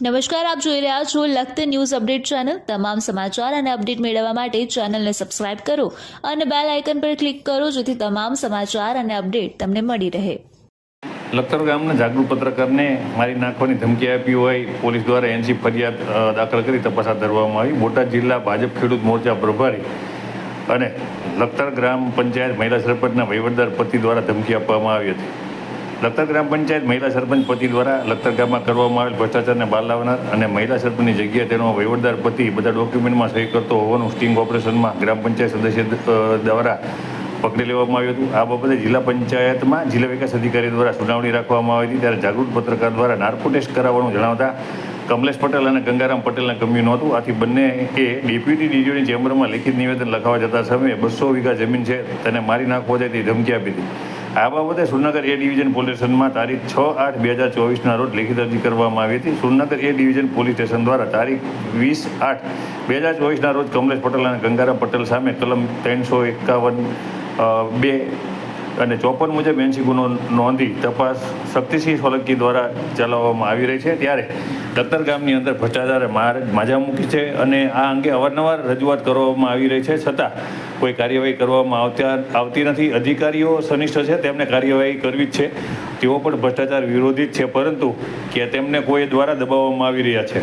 નમસ્કાર, આપ જોઈ રહ્યા છો લખત ન્યૂઝ અપડેટ ચેનલ। તમામ સમાચાર અને અપડેટ મેળવવા માટે ચેનલને સબસ્ક્રાઇબ કરો અને બેલ આઇકન પર ક્લિક કરો જેથી તમામ સમાચાર અને અપડેટ તમને મળી રહે। લખતર ગામના જાગૃત પત્રકારને મારી નાખવાની ધમકી આપી હોય પોલીસ દ્વારા એનસી ફરિયાદ દાખલ કરી તપાસ હાથ ધરવામાં આવી। બોટાદ જિલ્લા ભાજપ ખેડૂત મોરચા પ્રભારી અને લખતર ગ્રામ પંચાયત મહિલા સરપંચના વહીવટદાર પતિ દ્વારા ધમકી આપવામાં આવી હતી। લખતર ગ્રામ પંચાયત મહિલા સરપંચ પતિ દ્વારા લખતર ગામમાં કરવામાં આવેલ ભ્રષ્ટાચારને બહાર લાવનાર અને મહિલા સરપંચની જગ્યાએ તેનો વહીવટદાર પતિ બધા ડોક્યુમેન્ટમાં સહી કરતો હોવાનું સ્ટિંગ ઓપરેશનમાં ગ્રામ પંચાયત સદસ્ય દ્વારા પકડી લેવામાં આવ્યું હતું। આ બાબતે જિલ્લા પંચાયતમાં જિલ્લા વિકાસ અધિકારી દ્વારા સુનાવણી રાખવામાં આવી હતી ત્યારે જાગૃત પત્રકાર દ્વારા નાર્કો ટેસ્ટ કરાવવાનું જણાવતા કમલેશ પટેલ અને ગંગારામ પટેલને ગમ્યું નહોતું। આથી બંને એ ડેપ્યુટી ડીજીઓની ચેમ્બરમાં લિખિત નિવેદન લખાવવા જતા સમયે 200 વીઘા જમીન છે તેને મારી નાખવો છે તેવી ધમકી આપી હતી। આ બાબતે સુરનગર એ ડિવિઝન પોલીસ સ્ટેશનમાં તારીખ 6/8/2024ના રોજ લિખિત અરજી કરવામાં આવી હતી। સુરનગર એ ડિવિઝન પોલીસ સ્ટેશન દ્વારા તારીખ 20/8/2024ના રોજ કમલેશ પટેલ અને ગંગારામ પટેલ સામે કલમ 351(2) અને 54 મુજબ એનસી ગુનો નોંધી તપાસ શક્તિસિંહ સોલંકી દ્વારા ચલાવવામાં આવી રહી છે। ત્યારે લખતર ગામની અંદર ભ્રષ્ટાચારે માજા મૂકી છે અને આ અંગે અવારનવાર રજૂઆત કરવામાં આવી રહી છે છતાં કોઈ કાર્યવાહી કરવામાં આવતી નથી। અધિકારીઓ સનિષ્ઠ છે, તેમને કાર્યવાહી કરવી જ છે, તેઓ પણ ભ્રષ્ટાચાર વિરોધી જ છે, પરંતુ કે તેમને કોઈ દ્વારા દબાવવામાં આવી રહ્યા છે।